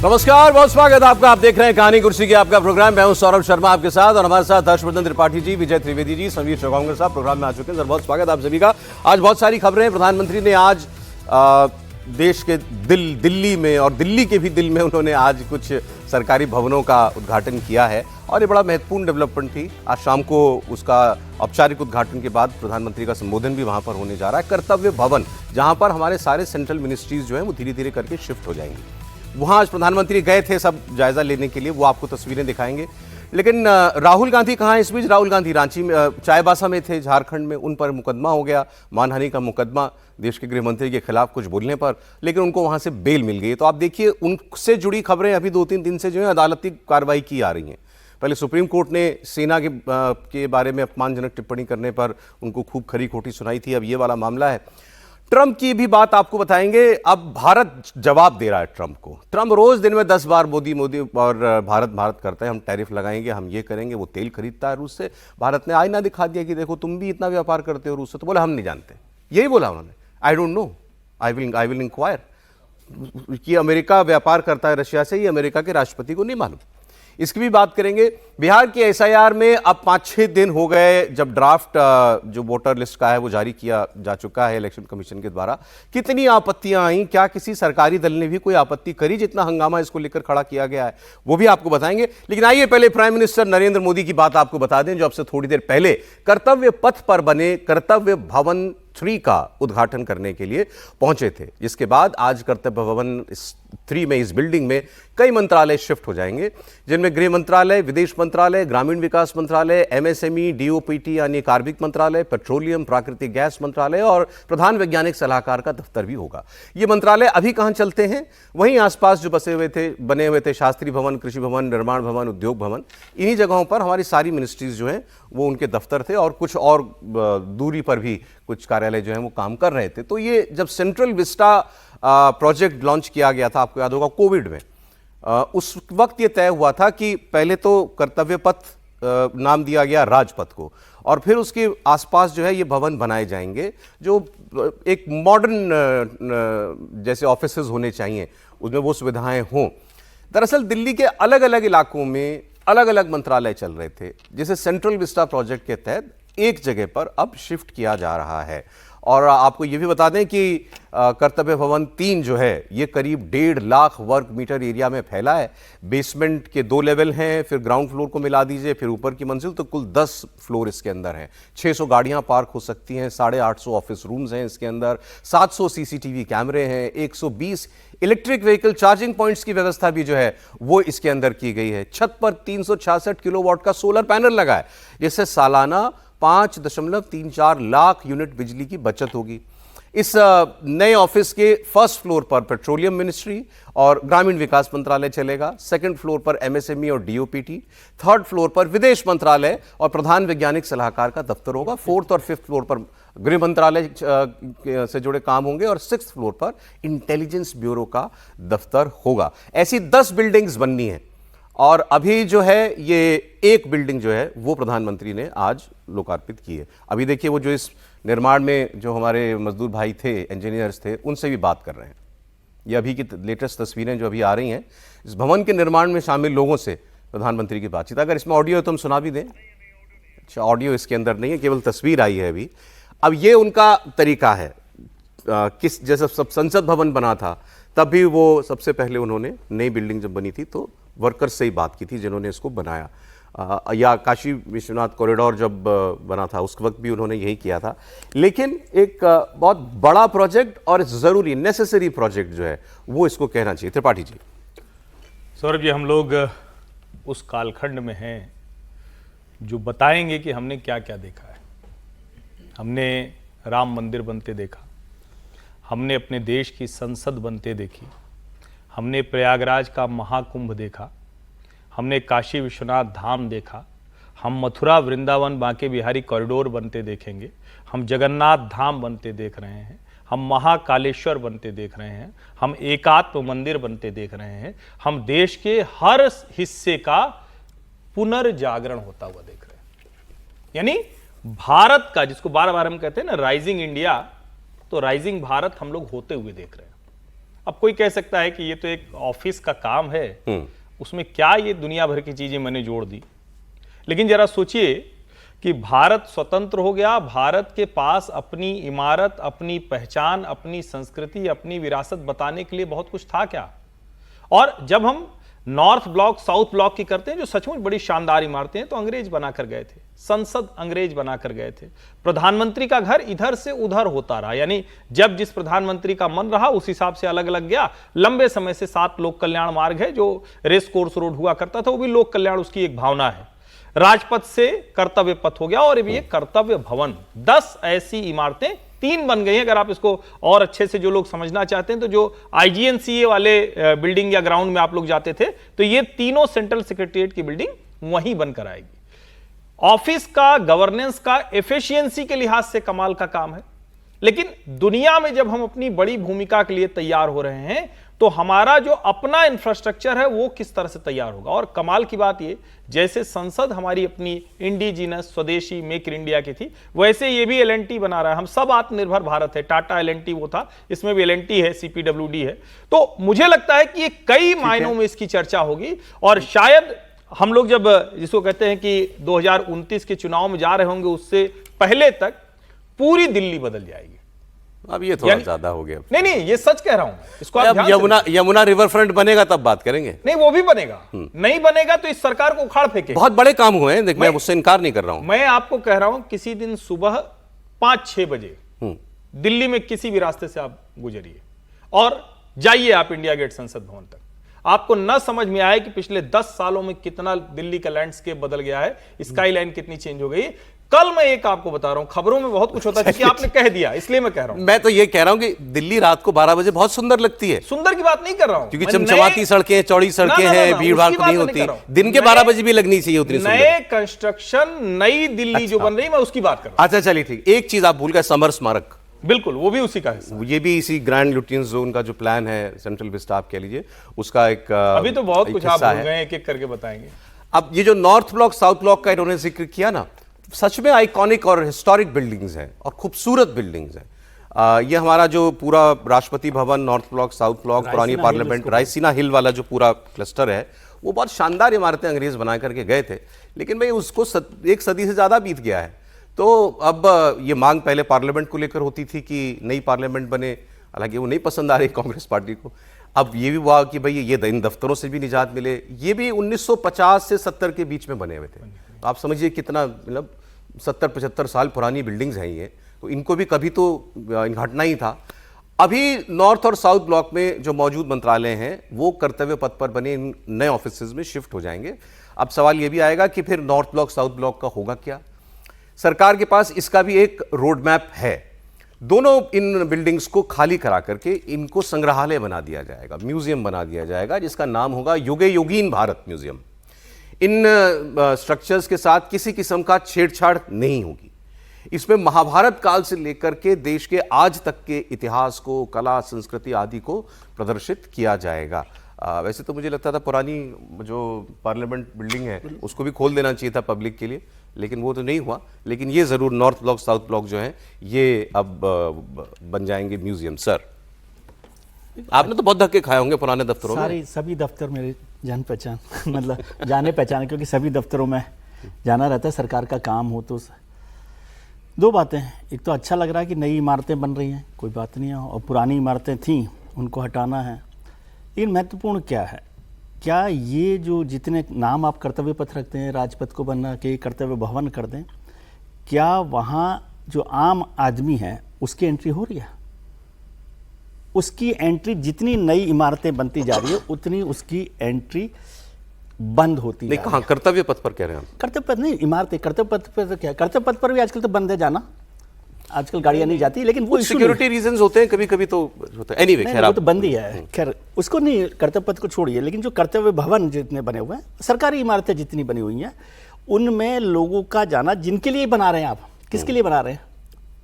नमस्कार, बहुत स्वागत है आपका। आप देख रहे हैं कहानी कुर्सी की आपका प्रोग्राम। मैं हूं सौरभ शर्मा आपके साथ और हमारे साथ हर्षवर्धन त्रिपाठी जी, विजय त्रिवेदी जी, समीर चौगांवकर साहब प्रोग्राम में आ चुके हैं। सर, बहुत स्वागत आप सभी का। आज बहुत सारी खबरें। प्रधानमंत्री ने आज देश के दिल्ली में और दिल्ली के भी दिल में उन्होंने आज कुछ सरकारी भवनों का उद्घाटन किया है और ये बड़ा महत्वपूर्ण डेवलपमेंट थी। आज शाम को उसका औपचारिक उद्घाटन के बाद प्रधानमंत्री का संबोधन भी वहां पर होने जा रहा है। कर्तव्य भवन, जहां पर हमारे सारे सेंट्रल मिनिस्ट्रीज जो हैं वो धीरे धीरे करके शिफ्ट हो जाएंगी। वहां आज प्रधानमंत्री गए थे सब जायजा लेने के लिए, वो आपको तस्वीरें दिखाएंगे। लेकिन राहुल गांधी कहाँ हैं इस बीच? राहुल गांधी रांची में चाईबासा में थे, झारखंड में। उन पर मुकदमा हो गया, मानहानि का मुकदमा देश के गृह मंत्री के खिलाफ कुछ बोलने पर, लेकिन उनको वहां से बेल मिल गई। तो आप देखिए, उनसे जुड़ी खबरें अभी 2-3 दिन से जो है अदालती कार्रवाई की आ रही हैं। पहले सुप्रीम कोर्ट ने सेना के बारे में अपमानजनक टिप्पणी करने पर उनको खूब खरी खोटी सुनाई थी। अब ये वाला मामला है। ट्रंप की भी बात आपको बताएंगे। अब भारत जवाब दे रहा है ट्रंप को। ट्रंप रोज दिन में 10 बार मोदी मोदी और भारत भारत करते हैं। हम टैरिफ लगाएंगे, हम ये करेंगे। वो तेल खरीदता है रूस से। भारत ने आईना दिखा दिया कि देखो तुम भी इतना व्यापार करते हो रूस से। तो बोला हम नहीं जानते, यही बोला उन्होंने। I don't know, I will inquire. कि अमेरिका व्यापार करता है रशिया से, ये अमेरिका के राष्ट्रपति को नहीं मालूम। इसकी भी बात करेंगे। बिहार के एसआईआर में अब 5-6 दिन हो गए जब ड्राफ्ट जो वोटर लिस्ट का है वो जारी किया जा चुका है इलेक्शन कमीशन के द्वारा। कितनी आपत्तियां आई, क्या किसी सरकारी दल ने भी कोई आपत्ति करी? जितना हंगामा इसको लेकर खड़ा किया गया है वो भी आपको बताएंगे। लेकिन आइए पहले प्राइम मिनिस्टर नरेंद्र मोदी की बात आपको बता दें, जो अब से थोड़ी देर पहले कर्तव्य पथ पर बने कर्तव्य भवन 3 का उद्घाटन करने के लिए पहुंचे थे। जिसके बाद आज कर्तव्य भवन 3 में, इस बिल्डिंग में कई मंत्रालय शिफ्ट हो जाएंगे, जिनमें गृह मंत्रालय, विदेश मंत्रालय, ग्रामीण विकास मंत्रालय, एमएसएमई, डीओपीटी यानी कार्मिक मंत्रालय, पेट्रोलियम प्राकृतिक गैस मंत्रालय और प्रधान वैज्ञानिक सलाहकार का दफ्तर भी होगा। ये मंत्रालय अभी कहां चलते हैं? वहीं आसपास जो बने हुए थे शास्त्री भवन, कृषि भवन, निर्माण भवन, उद्योग भवन, इन्हीं जगहों पर हमारी सारी मिनिस्ट्रीज जो हैं वो उनके दफ्तर थे और कुछ और दूरी पर भी कुछ कार्यालय जो हैं वो काम कर रहे थे। तो ये जब सेंट्रल विस्टा प्रोजेक्ट लॉन्च किया गया था, आपको याद होगा कोविड में, उस वक्त ये तय हुआ था कि पहले तो कर्तव्य पथ नाम दिया गया राजपथ को, और फिर उसके आसपास जो है ये भवन बनाए जाएंगे जो एक मॉडर्न जैसे ऑफिसेज होने चाहिए, उसमें वो सुविधाएं हों। दरअसल दिल्ली के अलग अलग इलाकों में अलग अलग मंत्रालय चल रहे थे, जिसे सेंट्रल विस्टा प्रोजेक्ट के तहत एक जगह पर अब शिफ्ट किया जा रहा है। और आपको यह भी बता दें कि कर्तव्य भवन 3 जो है ये करीब 1.5 लाख वर्ग मीटर एरिया में फैला है। बेसमेंट के 2 लेवल हैं, फिर ग्राउंड फ्लोर को मिला दीजिए, फिर ऊपर की मंजिल, तो कुल 10 फ्लोर इसके अंदर हैं। 600 गाड़ियां पार्क हो सकती हैं, 850 ऑफिस रूम्स हैं इसके अंदर, 700 सीसीटीवी कैमरे हैं, 120 इलेक्ट्रिक व्हीकल चार्जिंग पॉइंट्स की व्यवस्था भी जो है वो इसके अंदर की गई है। छत पर 366 किलोवाट का सोलर पैनल लगा है, जिससे सालाना 5.34 लाख यूनिट बिजली की बचत होगी। इस नए ऑफिस के फर्स्ट फ्लोर पर पेट्रोलियम मिनिस्ट्री और ग्रामीण विकास मंत्रालय चलेगा, सेकंड फ्लोर पर एमएसएमई और डीओपीटी, थर्ड फ्लोर पर विदेश मंत्रालय और प्रधान वैज्ञानिक सलाहकार का दफ्तर होगा, फोर्थ और फिफ्थ फ्लोर पर गृह मंत्रालय से जुड़े काम होंगे और सिक्स्थ फ्लोर पर इंटेलिजेंस ब्यूरो का दफ्तर होगा। ऐसी 10 बिल्डिंग्स बननी है और अभी जो है ये एक बिल्डिंग जो है वो प्रधानमंत्री ने आज लोकार्पित की है। अभी देखिए, वो जो इस निर्माण में जो हमारे मजदूर भाई थे, इंजीनियर्स थे, उनसे भी बात कर रहे हैं। ये अभी की लेटेस्ट तस्वीरें जो अभी आ रही हैं, इस भवन के निर्माण में शामिल लोगों से प्रधानमंत्री की बातचीत। अगर इसमें ऑडियो है तो हम सुना भी दें। अच्छा, ऑडियो इसके अंदर नहीं है, केवल तस्वीर आई है अभी। अब ये उनका तरीका है। किस जैसे सब संसद भवन बना था तब भी वो सबसे पहले उन्होंने नई बिल्डिंग जब बनी थी तो वर्कर्स से ही बात की थी जिन्होंने इसको बनाया, या काशी विश्वनाथ कॉरिडोर जब बना था उस वक्त भी उन्होंने यही किया था। लेकिन एक बहुत बड़ा प्रोजेक्ट और ज़रूरी नेसेसरी प्रोजेक्ट जो है वो इसको कहना चाहिए। त्रिपाठी जी। सौरभ जी, हम लोग उस कालखंड में हैं जो बताएंगे कि हमने क्या क्या देखा है। हमने राम मंदिर बनते देखा, हमने अपने देश की संसद बनते देखी, हमने प्रयागराज का महाकुंभ देखा, हमने काशी विश्वनाथ धाम देखा, हम मथुरा वृंदावन बांके बिहारी कॉरिडोर बनते देखेंगे, हम जगन्नाथ धाम बनते देख रहे हैं, हम महाकालेश्वर बनते देख रहे हैं, हम एकात्म मंदिर बनते देख रहे हैं, हम देश के हर हिस्से का पुनर्जागरण होता हुआ देख रहे हैं। यानी भारत का, जिसको बार बार हम कहते हैं ना राइजिंग इंडिया, तो राइजिंग भारत हम लोग होते हुए देख रहे हैं। अब कोई कह सकता है कि ये तो एक ऑफिस का काम है, उसमें क्या ये दुनिया भर की चीजें मैंने जोड़ दी। लेकिन जरा सोचिए कि भारत स्वतंत्र हो गया, भारत के पास अपनी इमारत, अपनी पहचान, अपनी संस्कृति, अपनी विरासत बताने के लिए बहुत कुछ था क्या। और जब हम नॉर्थ ब्लॉक साउथ ब्लॉक की करते हैं, जो सचमुच बड़ी शानदार इमारतें हैं, तो अंग्रेज बनाकर गए थे, संसद अंग्रेज बनाकर गए थे, प्रधानमंत्री का घर इधर से उधर होता रहा, यानी जब जिस प्रधानमंत्री का मन रहा उस हिसाब से अलग अलग गया। लंबे समय से 7 लोक कल्याण मार्ग है, जो रेस कोर्स रोड हुआ करता था, वो भी लोक कल्याण उसकी एक भावना है। राजपथ से कर्तव्य पथ हो गया और ये कर्तव्य भवन, 10 ऐसी इमारतें, 3 बन गई हैं। अगर आप इसको और अच्छे से जो लोग समझना चाहते हैं, तो जो IGNCA वाले बिल्डिंग या ग्राउंड में आप लोग जाते थे, तो ये तीनों सेंट्रल सेक्रेटरीट की बिल्डिंग वहीं बनकर आएगी। ऑफिस का, गवर्नेंस का, एफिशिएंसी के लिहाज से कमाल का काम है। लेकिन दुनिया में जब हम अपनी बड़ी भूमिका के लिए तैयार हो रहे हैं, तो हमारा जो अपना इंफ्रास्ट्रक्चर है वो किस तरह से तैयार होगा। और कमाल की बात ये, जैसे संसद हमारी अपनी इंडिजिनस स्वदेशी मेक इन इंडिया की थी, वैसे ये भी L&T बना रहा है। हम सब आत्मनिर्भर भारत है, टाटा L&T वो था, इसमें भी L&T है, CPWD है। तो मुझे लगता है कि ये कई मायनों में इसकी चर्चा होगी। और शायद हम लोग जब जिसको कहते हैं कि 2029 के चुनाव में जा रहे होंगे, उससे पहले तक पूरी दिल्ली बदल जाएगी। अब ये थोड़ा ज्यादा हो गया। नहीं, ये सच कह रहा हूं इसको। अब यमुना रिवर फ्रंट बनेगा तब बात करेंगे। नहीं, वो भी बनेगा। नहीं बनेगा तो इस सरकार को उखाड़ फेंके। बहुत बड़े काम हुए हैं, देख मैं उससे इनकार नहीं कर रहा हूं। मैं आपको कह रहा हूं, किसी दिन सुबह 5-6 बजे दिल्ली में किसी भी रास्ते से आप गुजरिए और जाइए आप इंडिया गेट संसद भवन तक, आपको न समझ में आए कि पिछले 10 सालों में कितना दिल्ली का लैंडस्केप बदल गया है, स्काई लाइन कितनी चेंज हो गई। कल मैं एक आपको बता रहा हूं, खबरों में बहुत कुछ होता है कि आपने कह दिया, इसलिए मैं कह रहा हूं। मैं तो ये कह रहा हूं कि दिल्ली रात को 12 बजे बहुत सुंदर लगती है। सुंदर की बात नहीं कर रहा हूं, क्योंकि चमचमाती सड़कें, चौड़ी सड़कें हैं, भीड़ भाड़ नहीं होती। दिन के 12 बजे भी लगनी चाहिए उतनी सुंदर। नए कंस्ट्रक्शन, नई दिल्ली जो बन रही, मैं उसकी बात कर रहा हूं। अच्छा चलिए ठीक। एक चीज आप भूल गए, समर स्मारक। बिल्कुल, वो भी उसी का हिस्सा। ये भी इसी ग्रैंड लुटियंस जोन का जो प्लान है, सेंट्रल विस्टा आप कह लीजिए, उसका एक अभी तो बहुत कुछ आप भूल गए, एक एक करके बताएंगे। अब ये जो नॉर्थ ब्लॉक साउथ ब्लॉक का इन्होंने जिक्र किया ना, सच में आइकॉनिक और हिस्टोरिक बिल्डिंग्स हैं और खूबसूरत बिल्डिंग्स हैं। ये हमारा जो पूरा Rashtrapati Bhavan, north block, south block, पुरानी पार्लियामेंट, रायसीना हिल वाला जो पूरा क्लस्टर है, वो बहुत शानदार इमारतें अंग्रेज बना करके गए थे। लेकिन भाई उसको 1 सदी से ज्यादा बीत गया है। तो अब ये मांग पहले पार्लियामेंट को लेकर होती थी कि नई पार्लियामेंट बने, हालांकि वो नहीं पसंद आ रही कांग्रेस पार्टी को। अब ये भी हुआ कि भाई ये इन दफ्तरों से भी निजात मिले। ये भी 1950 से 70 के बीच में बने हुए थे। तो आप समझिए कितना, मतलब 70-75 साल पुरानी बिल्डिंग्स हैं ये, तो इनको भी कभी तो घटना ही था। अभी नॉर्थ और साउथ ब्लॉक में जो मौजूद मंत्रालय हैं, वो कर्तव्य पथ पर बने इन नए ऑफिसेज में शिफ्ट हो जाएंगे। अब सवाल ये भी आएगा कि फिर नॉर्थ ब्लॉक साउथ ब्लॉक का होगा क्या। सरकार के पास इसका भी एक रोड मैप है। दोनों इन बिल्डिंग्स को खाली करा करके इनको संग्रहालय बना दिया जाएगा, म्यूजियम बना दिया जाएगा, जिसका नाम होगा युगे योगीन भारत म्यूजियम। इन स्ट्रक्चर्स के साथ किसी किस्म का छेड़छाड़ नहीं होगी। इसमें महाभारत काल से लेकर के देश के आज तक के इतिहास को, कला, संस्कृति आदि को प्रदर्शित किया जाएगा। वैसे तो मुझे लगता था पुरानी जो पार्लियामेंट बिल्डिंग है उसको भी खोल देना चाहिए था पब्लिक के लिए, लेकिन वो तो नहीं हुआ। लेकिन ये ज़रूर नॉर्थ ब्लॉक साउथ ब्लॉक जो है ये अब बन जाएंगे म्यूजियम। सर, आपने तो बहुत धक्के खाए होंगे पुराने दफ्तरों में। सभी दफ्तर मेरे जान पहचान मतलब जाने पहचाने, क्योंकि सभी दफ्तरों में जाना रहता है। सरकार का काम हो तो दो बातें हैं, एक तो अच्छा लग रहा है कि नई इमारतें बन रही हैं, कोई बात नहीं है, और पुरानी इमारतें थीं उनको हटाना है। लेकिन महत्वपूर्ण क्या है, क्या ये जो जितने नाम आप कर्तव्य पथ रखते हैं, राजपथ को बनना के कर्तव्य भवन कर दें, क्या वहाँ जो आम आदमी है उसकी एंट्री हो रही है? उसकी एंट्री, जितनी नई इमारतें बनती जा रही है उतनी उसकी एंट्री बंद होती है। कहाँ कर्तव्य पथ पर कह रहे हैं? कर्तव्य पथ नहीं, इमारतें कर्तव्य पथ पर तो क्या, कर्तव्य पथ पर भी आजकल तो बंद है जाना, आजकल गाड़ियां नहीं जाती। लेकिन वो सिक्योरिटी रीजंस होते हैं, कभी कभी तो होता है। एनीवे, खैर वो तो बंद ही है, खैर उसको नहीं, कर्तव्य पथ को छोड़िए। लेकिन जो कर्तव्य भवन जितने बने हुए हैं, सरकारी इमारतें जितनी बनी हुई हैं, उनमें लोगों का जाना, जिनके लिए बना रहे हैं आप, किसके लिए बना रहे हैं?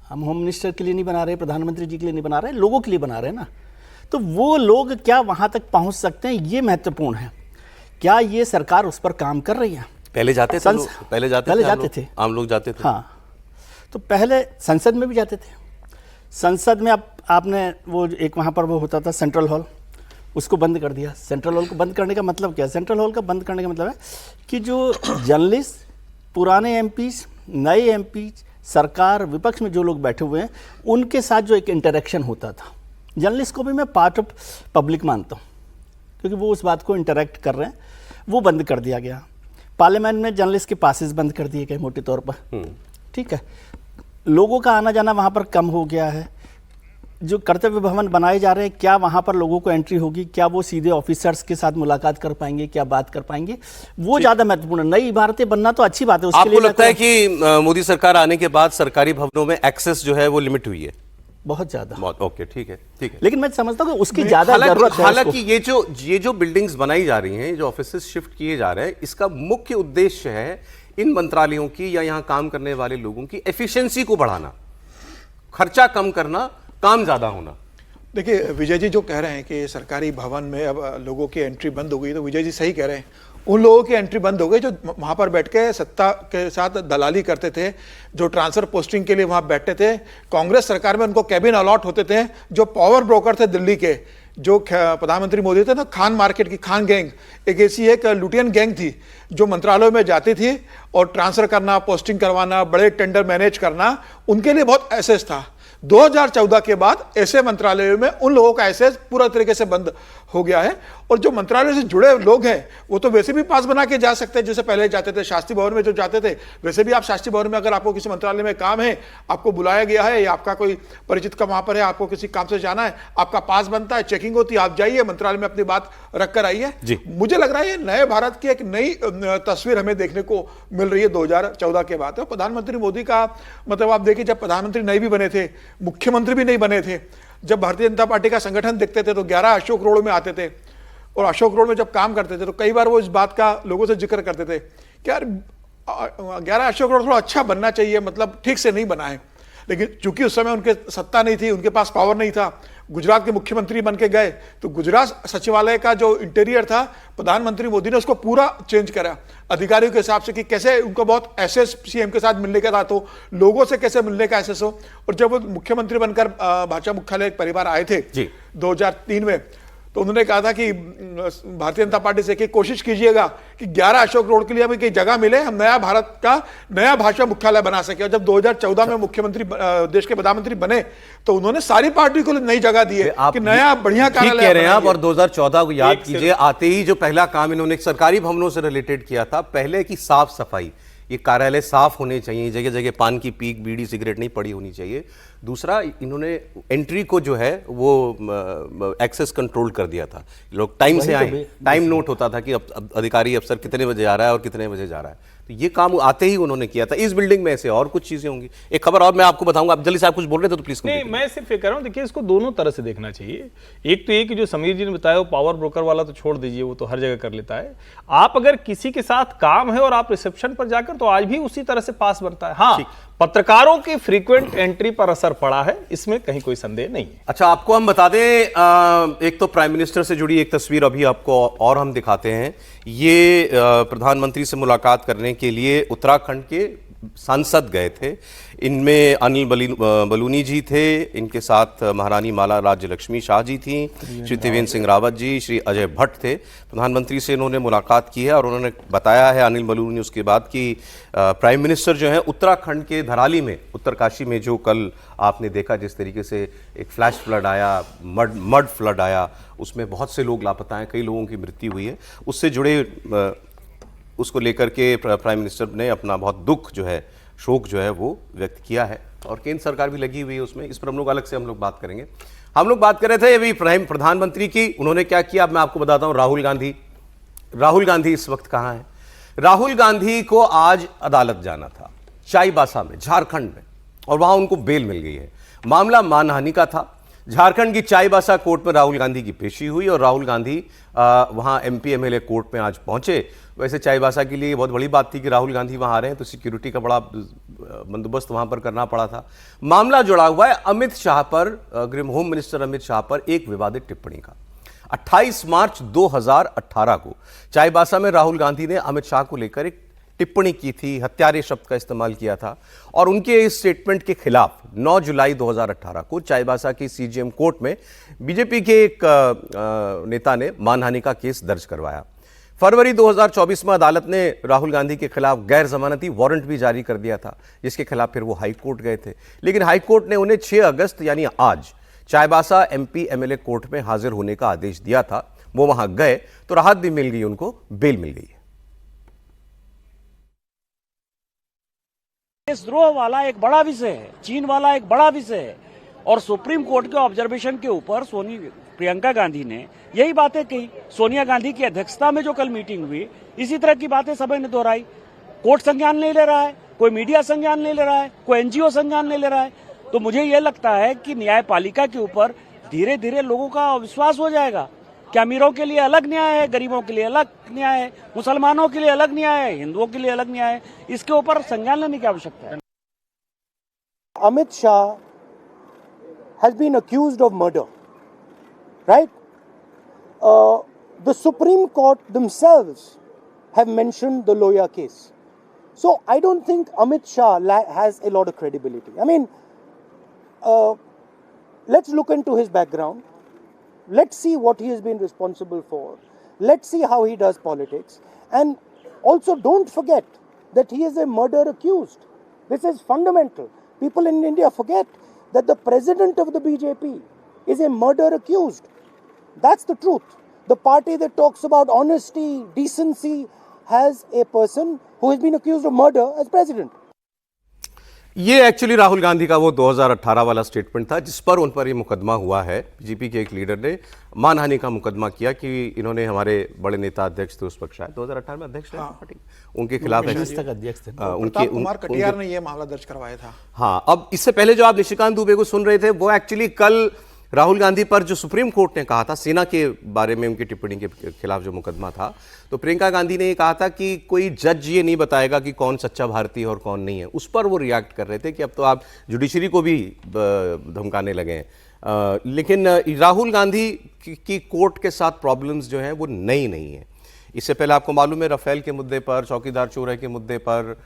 हम होम मिनिस्टर के लिए नहीं बना रहे, प्रधानमंत्री जी के लिए नहीं बना रहे, लोगों के लिए बना रहे हैं ना। तो वो लोग क्या वहां तक पहुंच सकते हैं, ये महत्वपूर्ण है। क्या ये सरकार उस पर काम कर रही है? पहले जाते थे, पहले जाते थे, आम लोग जाते थे। हाँ, तो पहले संसद में भी जाते थे। संसद में आप आपने वो एक वहाँ पर वो होता था सेंट्रल हॉल, उसको बंद कर दिया। सेंट्रल हॉल को बंद करने का मतलब क्या है? सेंट्रल हॉल का बंद करने का मतलब है कि जो जर्नलिस्ट, पुराने एमपीज, नए एमपीज, सरकार, विपक्ष में जो लोग बैठे हुए हैं, उनके साथ जो एक इंटरेक्शन होता था, जर्नलिस्ट को भी मैं पार्ट ऑफ पब्लिक मानता हूँ, क्योंकि वो उस बात को इंटरेक्ट कर रहे हैं, वो बंद कर दिया गया। पार्लियामेंट में जर्नलिस्ट के पासेस बंद कर दिए गए मोटे तौर पर, ठीक है। लोगों का आना जाना वहाँ पर कम हो गया है। जो कर्तव्य भवन बनाए जा रहे हैं, क्या वहाँ पर लोगों को एंट्री होगी? क्या वो सीधे ऑफिसर्स के साथ मुलाकात कर पाएंगे? क्या बात कर पाएंगे? वो ज़्यादा महत्वपूर्ण है। नई इमारतें बनना तो अच्छी बात है, उसके लिए आपको लगता है कि मोदी सरकार आने के बाद सरकारी भवनों में एक्सेस जो है वो लिमिट हुई है? बहुत ज़्यादा। बहुत, ओके, ठीक है, ठीक है। लेकिन मैं समझता हूँ कि उसकी ज़्यादा जरूरत है। हालांकि ये जो बिल्डिंग्स बनाई जा रही हैं, जो ऑफिसेस शिफ्ट किए जा रहे हैं, इसका मुख्य उद्देश्य है इन मंत्रालयों की या यहाँ काम करने वाले लोगों की एफिशिएंसी को बढ़ाना, खर्चा कम करना, काम ज्यादा होना। देखिए, विजय जी जो कह रहे हैं कि सरकारी भवन में अब लोगों की एंट्री बंद हो गई, तो विजय जी सही कह रहे हैं। उन लोगों की एंट्री बंद हो गई जो वहाँ पर बैठ के सत्ता के साथ दलाली करते थे, जो ट्रांसफर पोस्टिंग के लिए वहाँ बैठते थे। कांग्रेस सरकार में उनको कैबिन अलॉट होते थे, जो पावर ब्रोकर थे दिल्ली के, जो प्रधानमंत्री मोदी थे ना, खान मार्केट की खान गैंग, एक लुटियन गैंग थी जो मंत्रालयों में जाती थी और ट्रांसफर करना, पोस्टिंग करवाना, बड़े टेंडर मैनेज करना, उनके लिए बहुत एसेस था। 2014 के बाद ऐसे मंत्रालयों में उन लोगों का एसेस पूरा तरीके से बंद हो गया है। और जो मंत्रालय से जुड़े लोग हैं वो तो वैसे भी पास बना के जा सकते हैं, जैसे पहले जाते थे शास्त्री भवन में, जो जाते थे वैसे भी आप शास्त्री भवन में, अगर आपको किसी मंत्रालय में काम है, आपको बुलाया गया है या आपका कोई परिचित का वहां पर है, आपको किसी काम से जाना है, आपका पास बनता है, चेकिंग होती है, आप जाइए मंत्रालय में अपनी बात रख कर आइए। मुझे लग रहा है ये नए भारत की एक नई तस्वीर हमें देखने को मिल रही है 2014 के बाद। प्रधानमंत्री मोदी का मतलब आप देखिए, जब प्रधानमंत्री नहीं भी बने थे, मुख्यमंत्री भी नहीं बने थे, जब भारतीय जनता पार्टी का संगठन देखते थे तो 11 अशोक रोड में आते थे, और अशोक रोड में जब काम करते थे तो कई बार वो इस बात का लोगों से जिक्र करते थे कि यार 11 अशोक रोड थोड़ा अच्छा बनना चाहिए, मतलब ठीक से नहीं बना है। लेकिन चूंकि उस समय उनके सत्ता नहीं थी, उनके पास पावर नहीं था, गुजरात के मुख्यमंत्री बन के गए, तो गुजरात सचिवालय का जो इंटीरियर था, प्रधानमंत्री मोदी ने उसको पूरा चेंज करा अधिकारियों के हिसाब से, कि कैसे उनको बहुत एसेस सीएम के साथ मिलने का था, तो लोगों से कैसे मिलने का एसेस हो। और जब वो मुख्यमंत्री बनकर भाजपा मुख्यालय परिवार आए थे 2003 में, तो उन्होंने कहा था कि भारतीय जनता पार्टी से कि कोशिश कीजिएगा कि 11 अशोक रोड के लिए हमें कोई जगह मिले, हम नया भारत का नया भाजपा मुख्यालय बना सके। और जब 2014 में मुख्यमंत्री देश के प्रधानमंत्री बने तो उन्होंने सारी पार्टी को नई जगह दी है कि नया बढ़िया कार्यालय कह रहे हैं आप। और 2014 को याद कीजिए, आते ही जो पहला काम इन्होंने सरकारी भवनों से रिलेटेड किया था, पहले की साफ सफाई, ये कार्यालय साफ होने चाहिए, जगह जगह पान की पीक, बीड़ी सिगरेट नहीं पड़ी होनी चाहिए। दूसरा, इन्होंने एंट्री को जो है वो एक्सेस कंट्रोल कर दिया था, लोग टाइम से आए, टाइम नोट होता था कि अब अधिकारी अफसर कितने बजे आ रहा है और कितने बजे जा रहा है, तो ये काम आते ही उन्होंने किया था। इस बिल्डिंग में ऐसे और कुछ चीजें होंगी। एक खबर और मैं आपको बताऊंगा, आप जल्दी से आप कुछ बोल रहे थे तो प्लीज। नहीं, मैं सिर्फ ये कह रहा हूँ, देखिए इसको दोनों तरह से देखना चाहिए। एक तो ये कि जो समीर जी ने बताया वो पावर ब्रोकर वाला तो छोड़ दीजिए, वो तो हर जगह कर लेता है। आप अगर किसी के साथ काम है और आप रिसेप्शन पर जाकर, तो आज भी उसी तरह से पास बनता है। हाँ, पत्रकारों की फ्रीक्वेंट एंट्री पर असर पड़ा है, इसमें कहीं कोई संदेह नहीं है। अच्छा, आपको हम बता दें, एक तो प्राइम मिनिस्टर से जुड़ी एक तस्वीर अभी आपको और हम दिखाते हैं। ये प्रधानमंत्री से मुलाकात करने के लिए उत्तराखंड के सांसद गए थे। इनमें अनिल बलूनी जी थे, इनके साथ महारानी माला राज्य लक्ष्मी शाह जी थी, श्री त्रिवेंद्र सिंह रावत जी, श्री अजय भट्ट थे। प्रधानमंत्री से इन्होंने मुलाकात की है और उन्होंने बताया है, अनिल बलूनी, उसके बाद कि प्राइम मिनिस्टर जो है उत्तराखंड के धराली में, उत्तरकाशी में, जो कल आपने देखा जिस तरीके से एक फ्लैश फ्लड आया, मड फ्लड आया, उसमें बहुत से लोग लापता हैं, कई लोगों की मृत्यु हुई है, उससे जुड़े उसको लेकर के प्राइम मिनिस्टर ने अपना बहुत दुख जो है, शोक जो है वो व्यक्त किया है, और केंद्र सरकार भी लगी हुई है उसमें। इस पर हम लोग अलग से बात करेंगे। हम लोग बात कर रहे थे अभी प्रधानमंत्री की, उन्होंने क्या किया अब मैं आपको बताता हूं। राहुल गांधी इस वक्त कहां है? राहुल गांधी को आज अदालत जाना था, चाईबासा में, झारखंड में, और वहां उनको बेल मिल गई है। मामला मानहानि का था। झारखंड की चाईबासा कोर्ट में राहुल गांधी की पेशी हुई और राहुल गांधी वहां एमपी एमएलए कोर्ट में आज पहुंचे। वैसे चाईबासा के लिए बहुत बड़ी बात थी कि राहुल गांधी वहां आ रहे हैं, तो सिक्योरिटी का बड़ा बंदोबस्त वहां पर करना पड़ा था। मामला जुड़ा हुआ है अमित शाह पर, गृह होम मिनिस्टर अमित शाह पर एक विवादित टिप्पणी का। 28 मार्च 2018 को चाईबासा में राहुल गांधी ने अमित शाह को लेकर एक टिप्पणी की थी, हत्यारे शब्द का इस्तेमाल किया था। और उनके इस स्टेटमेंट के खिलाफ 9 जुलाई 2018 को चाईबासा की सीजेएम कोर्ट में बीजेपी के एक नेता ने मानहानि का केस दर्ज करवाया। फरवरी 2024 में अदालत ने राहुल गांधी के खिलाफ गैर जमानती वारंट भी जारी कर दिया था, जिसके खिलाफ फिर वो हाई कोर्ट गए थे। लेकिन हाई कोर्ट ने उन्हें 6 अगस्त यानी आज चाईबासा एमपी एमएलए कोर्ट में हाजिर होने का आदेश दिया था। वो वहां गए तो राहत भी मिल गई, उनको बेल मिल गई। देशद्रोह वाला एक बड़ा विषय है, चीन वाला एक बड़ा विषय है, और सुप्रीम कोर्ट के ऑब्जर्वेशन के ऊपर प्रियंका गांधी ने यही बातें कही। सोनिया गांधी की अध्यक्षता में जो कल मीटिंग हुई, इसी तरह की बातें सभी ने दोहराई। कोर्ट संज्ञान नहीं ले रहा है, कोई मीडिया संज्ञान नहीं ले रहा है, कोई एनजीओ संज्ञान नहीं ले रहा है। तो मुझे ये लगता है कि न्यायपालिका के ऊपर धीरे धीरे लोगों का विश्वास हो जाएगा कि अमीरों के लिए अलग न्याय है, गरीबों के लिए अलग न्याय है, मुसलमानों के लिए अलग न्याय है, हिंदुओं के लिए अलग न्याय है। इसके ऊपर संज्ञान लेने की आवश्यकता है। Amit Shah has been accused of murder, right? The Supreme Court themselves have mentioned the Loya case. So I don't think Amit Shah has a lot of credibility. I mean, let's look into his background. Let's see what he has been responsible for. Let's see how he does politics. And also don't forget that he is a murder accused. This is fundamental. People in India forget that the president of the BJP is a murder accused. That's the truth. The party that talks about honesty, decency, has a person who has been accused of murder as president. ये actually Rahul Gandhi का वो 2018 वाला statement था, जिस पर उन पर ये मुकदमा हुआ है। बीजेपी के एक लीडर ने मानहानि का मुकदमा किया कि इन्होंने हमारे बड़े नेता अध्यक्ष थे उस वक्त, शायद 2018 में अध्यक्ष थे पार्टी, उनके खिलाफ अध्यक्ष थे उनके कुमार कटियार ने ये मामला दर्ज करवाया था। हाँ, अब इससे पहले जो आप निशिकांत दुबे को सुन रहे थे, वो एक्चुअली कल राहुल गांधी पर जो सुप्रीम कोर्ट ने कहा था, सेना के बारे में उनकी टिप्पणी के खिलाफ जो मुकदमा था, तो प्रियंका गांधी ने ये कहा था कि कोई जज ये नहीं बताएगा कि कौन सच्चा भारतीय और कौन नहीं है। उस पर वो रिएक्ट कर रहे थे कि अब तो आप जुडिशरी को भी धमकाने लगे हैं। लेकिन राहुल गांधी की कोर्ट के साथ प्रॉब्लम्स जो हैं वो नई नहीं है। इससे पहले आपको मालूम है, राफेल के मुद्दे पर, चौकीदार चौराहे के मुद्दे पर,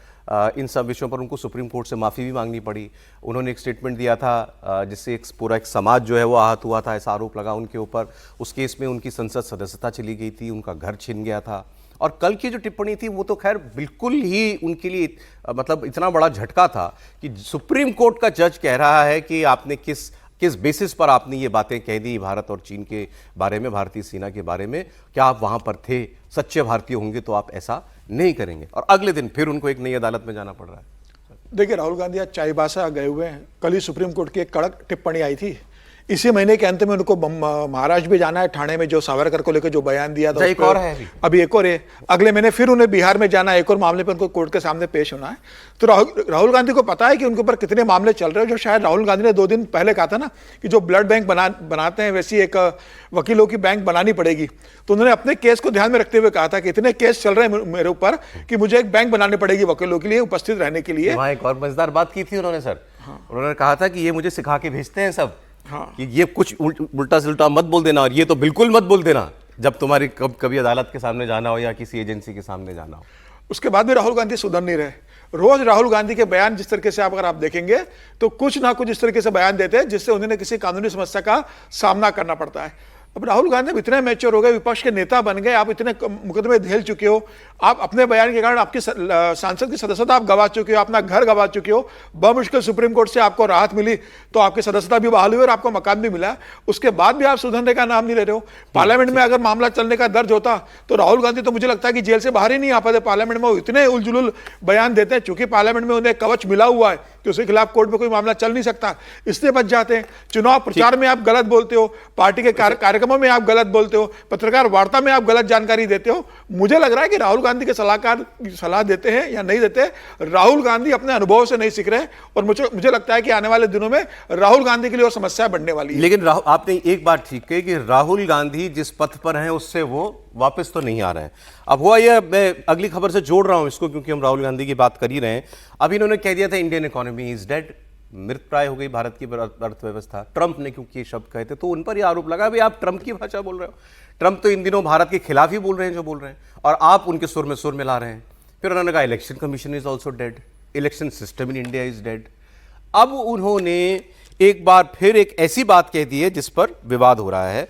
इन सब विषयों पर उनको सुप्रीम कोर्ट से माफ़ी भी मांगनी पड़ी। उन्होंने एक स्टेटमेंट दिया था जिससे एक पूरा एक समाज जो है वो आहत हुआ था, ऐसा आरोप लगा उनके ऊपर। उस केस में उनकी संसद सदस्यता चली गई थी, उनका घर छिन गया था। और कल की जो टिप्पणी थी वो तो खैर बिल्कुल ही उनके लिए मतलब इतना बड़ा झटका था कि सुप्रीम कोर्ट का जज कह रहा है कि आपने किस बेसिस पर आपने ये बातें कह दी भारत और चीन के बारे में, भारतीय सेना के बारे में, क्या आप वहां पर थे, सच्चे भारतीय होंगे तो आप ऐसा नहीं करेंगे। और अगले दिन फिर उनको एक नई अदालत में जाना पड़ रहा है। देखिए, राहुल गांधी आज चाईबासा गए हुए हैं। कल ही सुप्रीम कोर्ट की एक कड़क टिप्पणी आई थी। इसी महीने के अंत में उनको महाराष्ट्र भी जाना है, ठाणे में जो सावरकर को लेकर जो बयान दिया था, एक और है अभी एक और है। अगले महीने फिर उन्हें बिहार में जाना है, एक और मामले पर उनको कोर्ट के सामने पेश होना है। तो राहुल गांधी को पता है कि उनके ऊपर कितने मामले चल रहे हैं। जो शायद राहुल गांधी ने 2 दिन पहले कहा था ना कि जो ब्लड बैंक बनाते हैं वैसी एक वकीलों की बैंक बनानी पड़ेगी। तो उन्होंने अपने केस को ध्यान में रखते हुए कहा था कि इतने केस चल रहे हैं मेरे ऊपर कि मुझे एक बैंक बनानी पड़ेगी वकीलों के लिए उपस्थित रहने के लिए। वहाँ एक और मजेदार बात की थी उन्होंने सर। उन्होंने कहा था कि ये मुझे सिखा के भेजते हैं सब, कि ये कुछ उल्टा सिल्टा मत बोल देना, और ये तो बिल्कुल मत बोल देना जब तुम्हारी कभी अदालत के सामने जाना हो या किसी एजेंसी के सामने जाना हो। उसके बाद भी राहुल गांधी सुधर नहीं रहे। रोज राहुल गांधी के बयान जिस तरीके से अगर आप देखेंगे तो कुछ ना कुछ इस तरीके से बयान देते हैं जिससे उन्हें किसी कानूनी समस्या का सामना करना पड़ता है। अब राहुल गांधी अब इतने मैच्योर हो गए, विपक्ष के नेता बन गए, आप इतने मुकदमे झेल चुके हो, आप अपने बयान के कारण आपकी सांसद की सदस्यता आप गवा चुके हो, अपना घर गवा चुके हो, बमुश्किल सुप्रीम कोर्ट से आपको राहत मिली तो आपकी सदस्यता भी बहाल हुई और आपको मकान भी मिला। उसके बाद भी आप सुधरने का नाम नहीं ले रहे हो। पार्लियामेंट में अगर मामला चलने का दर्ज होता तो राहुल गांधी तो मुझे लगता है कि जेल से बाहर ही नहीं आ पाते। पार्लियामेंट में वो इतने उलझुल बयान देते हैं, चूंकि पार्लियामेंट में उन्हें कवच मिला हुआ है कि उसके खिलाफ कोर्ट में कोई मामला चल नहीं सकता, इसलिए बच जाते हैं। चुनाव प्रचार में आप गलत बोलते हो, पार्टी के कार्यक्रमों में आप गलत बोलते हो, पत्रकार वार्ता में आप गलत जानकारी देते हो। मुझे लग रहा है कि राहुल गांधी के सलाहकार सलाह देते हैं या नहीं देते, राहुल गांधी अपने अनुभव से नहीं सीख रहे, और मुझे लगता है कि आने वाले दिनों में राहुल गांधी के लिए और समस्या बढ़ने वाली है। लेकिन आपने एक बात ठीक कही कि राहुल गांधी जिस पथ पर हैं उससे वो वापस तो नहीं आ रहे हैं। अब हुआ ये, मैं अगली खबर से जोड़ रहा हूं इसको क्योंकि हम राहुल गांधी की बात कर ही रहे हैं। अभी इन्होंने कह दिया था इंडियन इकोनॉमी इज डेड, मृतप्राय हो गई भारत की अर्थव्यवस्था। ट्रंप ने क्योंकि ये शब्द कहे थे तो उन पर यह आरोप लगा, भाई आप ट्रंप की भाषा बोल रहे हो। ट्रंप तो इन दिनों भारत के खिलाफ ही बोल रहे हैं जो बोल रहे हैं, और आप उनके सुर में सुर मिला रहे हैं। फिर उन्होंने कहा election commission is also dead, election system in India is dead. अब उन्होंने एक बार फिर एक ऐसी बात कह दी है जिस पर विवाद हो रहा है।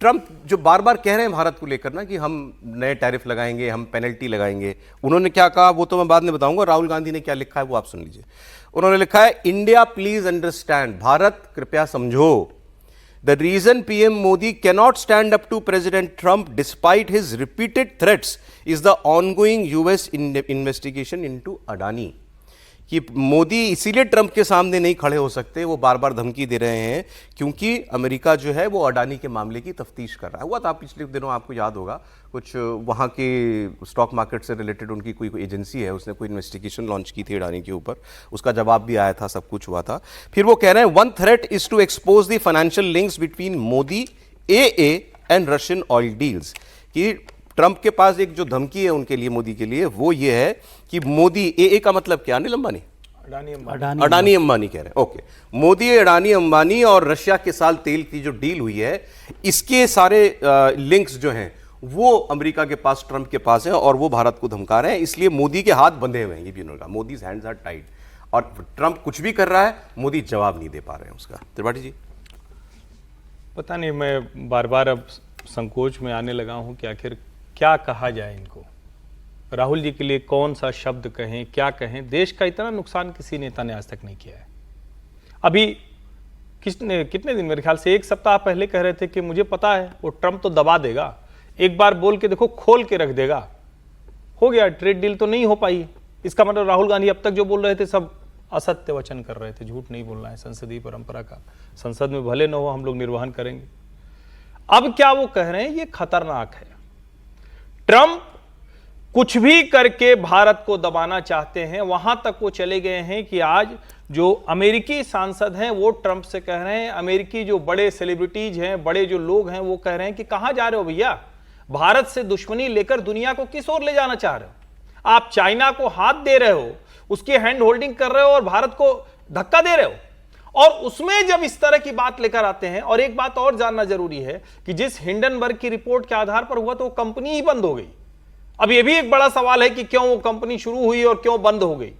ट्रंप जो बार बार कह रहे हैं भारत को लेकर ना कि हम नए टैरिफ लगाएंगे, हम पेनल्टी लगाएंगे, उन्होंने क्या कहा वो तो मैं बाद में बताऊंगा। राहुल गांधी ने क्या लिखा है वो आप सुन लीजिए। उन्होंने लिखा है, इंडिया प्लीज अंडरस्टैंड, भारत कृपया समझो, the reason PM Modi cannot stand up to president Trump despite his repeated threats is the ongoing US investigation into Adani. कि मोदी इसीलिए ट्रंप के सामने नहीं खड़े हो सकते, वो बार बार धमकी दे रहे हैं क्योंकि अमेरिका जो है वो अडानी के मामले की तफ्तीश कर रहा है। हुआ था पिछले दिनों, आपको याद होगा, कुछ वहाँ के स्टॉक मार्केट से रिलेटेड उनकी कोई एजेंसी है, उसने कोई इन्वेस्टिगेशन लॉन्च की थी अडानी के ऊपर, उसका जवाब भी आया था, सब कुछ हुआ था। फिर वो कह रहे हैं, one threat is to expose the financial links between Modi, एए एंड रशियन ऑयल डील्स। कि ट्रंप के पास एक जो धमकी है उनके लिए, मोदी के लिए, वो ये है कि मोदी, ए का मतलब क्या, अनिल अंबानी, अडानी अंबानी कह रहे हैं, ओके, मोदी, अडानी अंबानी और रशिया के साथ तेल की जो डील हुई है, इसके सारे लिंक्स जो हैं वो अमेरिका के पास, ट्रंप के पास है, और वो भारत को धमका रहे हैं, इसलिए मोदी के हाथ बंधे हुए हैं। ये भी उन्होंने कहा, मोदी हैंड्स आर टाइट, और ट्रंप कुछ भी कर रहा है, मोदी जवाब नहीं दे पा रहे हैं उसका। त्रिपाठी जी, पता नहीं, मैं बार बार अब संकोच में आने लगा हूं कि आखिर क्या कहा जाए इनको। राहुल जी के लिए कौन सा शब्द कहें, क्या कहें। देश का इतना नुकसान किसी नेता ने आज तक नहीं किया है। अभी कितने दिन, मेरे ख्याल से एक सप्ताह पहले कह रहे थे कि मुझे पता है वो ट्रंप तो दबा देगा, एक बार बोल के देखो, खोल के रख देगा। हो गया, ट्रेड डील तो नहीं हो पाई। इसका मतलब राहुल गांधी अब तक जो बोल रहे थे सब असत्य वचन कर रहे थे, झूठ नहीं बोलना है, संसदीय परंपरा का, संसद में भले न हो हम लोग निर्वहन करेंगे। अब क्या वो कह रहे हैं, ये खतरनाक है। ट्रंप कुछ भी करके भारत को दबाना चाहते हैं, वहां तक वो चले गए हैं कि आज जो अमेरिकी सांसद हैं वो ट्रंप से कह रहे हैं, अमेरिकी जो बड़े सेलिब्रिटीज हैं, बड़े जो लोग हैं, वो कह रहे हैं कि कहां जा रहे हो भैया, भारत से दुश्मनी लेकर दुनिया को किस ओर ले जाना चाह रहे हो? आप चाइना को हाथ दे रहे हो, उसकी हैंड होल्डिंग कर रहे हो और भारत को धक्का दे रहे हो। और उसमें जब इस तरह की बात लेकर आते हैं, और एक बात और जानना जरूरी है कि जिस हिंडनबर्ग की रिपोर्ट के आधार पर हुआ तो वो कंपनी ही बंद हो गई। अब यह भी एक बड़ा सवाल है कि क्यों वो कंपनी शुरू हुई और क्यों बंद हो गई।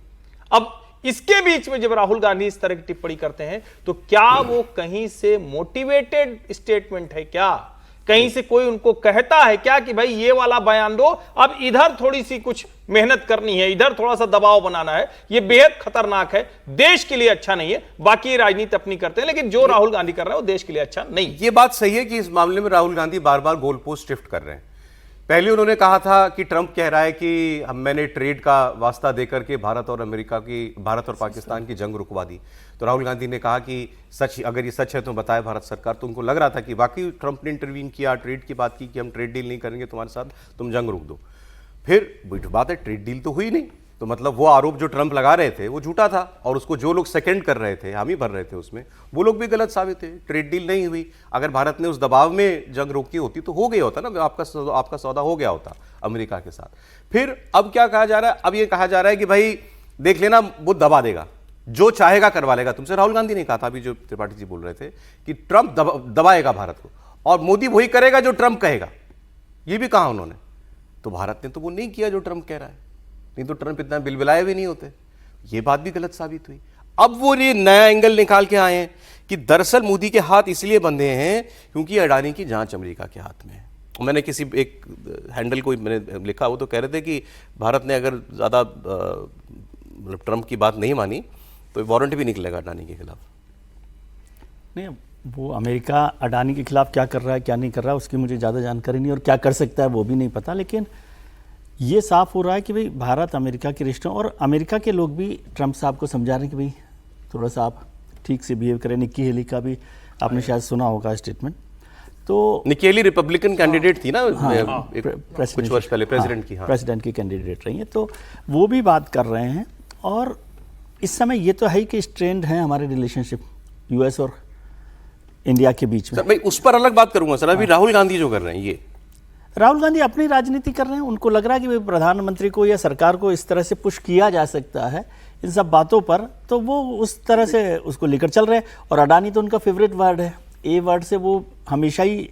अब इसके बीच में जब राहुल गांधी इस तरह की टिप्पणी करते हैं तो क्या वो कहीं से मोटिवेटेड स्टेटमेंट है, क्या कहीं से कोई उनको कहता है क्या कि भाई ये वाला बयान दो, अब इधर थोड़ी सी कुछ मेहनत करनी है, इधर थोड़ा सा दबाव बनाना है। ये बेहद खतरनाक है, देश के लिए अच्छा नहीं है। बाकी राजनीति अपनी करते हैं, लेकिन जो राहुल गांधी कर रहे हैं वो देश के लिए अच्छा नहीं। ये बात सही है कि इस मामले में राहुल गांधी बार बार गोल पोस्ट शिफ्ट कर रहे हैं। पहले उन्होंने कहा था कि ट्रंप कह रहा है कि मैंने ट्रेड का वास्ता देकर के भारत और पाकिस्तान की जंग रुकवा दी। तो राहुल गांधी ने कहा कि सच, अगर ये सच है तो बताए भारत सरकार। तो उनको लग रहा था कि वाकई ट्रंप ने इंटरवीन किया, ट्रेड की बात की कि हम ट्रेड डील नहीं करेंगे तुम्हारे साथ, तुम जंग रोक दो। फिर बात है, ट्रेड डील तो हुई नहीं, तो मतलब वो आरोप जो ट्रंप लगा रहे थे वो झूठा था, और उसको जो लोग सेकंड कर रहे थे, हामी भर रहे थे उसमें, वो लोग भी गलत साबित थे। ट्रेड डील नहीं हुई। अगर भारत ने उस दबाव में जंग रोकी होती तो हो गया होता ना, आपका सौदा हो गया होता अमेरिका के साथ। फिर अब क्या कहा जा रहा है, अब ये कहा जा रहा है कि भाई देख लेना, वो दबा देगा, जो चाहेगा करवा लेगा तुमसे। राहुल गांधी ने कहा था, अभी जो त्रिपाठी जी बोल रहे थे, कि ट्रंप दबाएगा भारत को और मोदी वही करेगा जो ट्रंप कहेगा। ये भी कहा उन्होंने। तो भारत ने तो वो नहीं किया जो ट्रंप कह रहा है, नहीं तो ट्रंप इतना बिलबिलाए भी नहीं होते। ये बात भी गलत साबित हुई। अब वो ये नया एंगल निकाल के आए हैं कि दरअसल मोदी के हाथ इसलिए बंधे हैं क्योंकि अडानी की जांच अमेरिका के हाथ में है। मैंने किसी एक हैंडल को मैंने लिखा, वो तो कह रहे थे कि भारत ने अगर ज़्यादा मतलब ट्रंप की बात नहीं मानी तो वारंट भी निकलेगा अडानी के खिलाफ। नहीं, वो अमेरिका अडानी के खिलाफ क्या कर रहा है, क्या नहीं कर रहा है, उसकी मुझे ज़्यादा जानकारी नहीं, और क्या कर सकता है वो भी नहीं पता। लेकिन ये साफ हो रहा है कि भाई भारत अमेरिका के रिश्तों, और अमेरिका के लोग भी ट्रंप साहब को समझा रहे हैं कि भाई थोड़ा सा आप ठीक से बिहेव करें। निक्की हेली का भी आपने शायद सुना होगा स्टेटमेंट। तो निक्की हेली रिपब्लिकन कैंडिडेट थी ना, कुछ वर्ष पहले प्रेसिडेंट की, प्रेसिडेंट की कैंडिडेट रही है, तो वो भी बात कर रहे हैं। और इस समय ये तो है ही कि स्ट्रेंड है हमारे रिलेशनशिप यूएस और इंडिया के बीच में। मैं उस पर अलग बात करूंगा सर। अभी राहुल गांधी जो कर रहे हैं, ये राहुल गांधी अपनी राजनीति कर रहे हैं। उनको लग रहा है कि भाई प्रधानमंत्री को या सरकार को इस तरह से पुश किया जा सकता है इन सब बातों पर, तो वो उस तरह से उसको लेकर चल रहे हैं। और अडानी तो उनका फेवरेट वर्ड है, ए वर्ड से वो हमेशा ही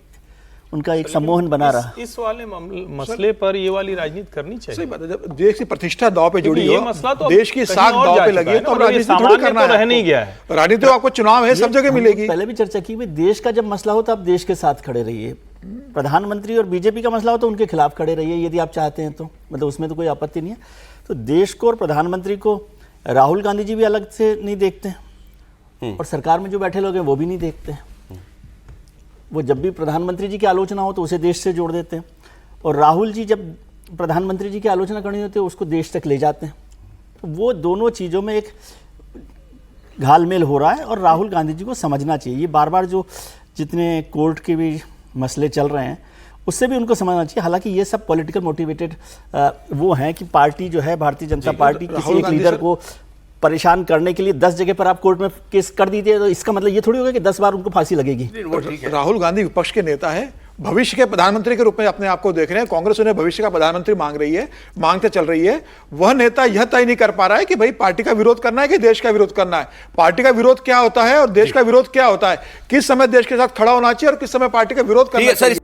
उनका एक सम्मोहन बना रहा। इस वाले मसले पर ये वाली राजनीति करनी चाहिए। सही बात है, जब देश की प्रतिष्ठा दांव पे जुड़ी ये हो, मसला तो देश की कहीं साख और दांव जा पे चुका लगी है है ना, तो और ये राजनीति थोड़ी सामान्य करना तो है रह नहीं आपको। गया है। राजनीति तो आपको चुनाव है, सब जगह मिलेगी। पहले भी चर्चा की भाई देश का जब मसला हो तो आप देश के साथ खड़े रहिए, प्रधानमंत्री और बीजेपी का मसला हो तो उनके खिलाफ खड़े रहिए यदि आप चाहते हैं तो, मतलब उसमें तो कोई आपत्ति नहीं है। तो देश को और प्रधानमंत्री को राहुल गांधी जी भी अलग से नहीं देखते हैं और सरकार में जो बैठे लोग हैं वो भी नहीं देखते हैं। वो जब भी प्रधानमंत्री जी की आलोचना हो तो उसे देश से जोड़ देते हैं और राहुल जी जब प्रधानमंत्री जी की आलोचना करनी होती है उसको देश तक ले जाते हैं। तो वो दोनों चीज़ों में एक घालमेल हो रहा है और राहुल गांधी जी को समझना चाहिए। ये बार बार जो जितने कोर्ट के भी मसले चल रहे हैं उससे भी उनको समझना चाहिए। हालांकि ये सब पॉलिटिकल मोटिवेटेड वो हैं कि पार्टी जो है भारतीय जनता पार्टी किसी एक लीडर को परेशान करने के लिए 10 जगह पर आप कोर्ट में केस कर दीजिए तो इसका मतलब ये थोड़ी होगा कि 10 बार उनको फांसी लगेगी। राहुल गांधी विपक्ष के नेता है, भविष्य के प्रधानमंत्री के रूप में अपने आप को देख रहे हैं। कांग्रेस उन्हें भविष्य का प्रधानमंत्री मांग रही है, मांगते चल रही है। वह नेता यह तय नहीं कर पा रहा है कि भाई पार्टी का विरोध करना है कि देश का विरोध करना है। पार्टी का विरोध क्या होता है और देश का विरोध क्या होता है, किस समय देश के साथ खड़ा होना चाहिए और किस समय पार्टी का विरोध करना चाहिए।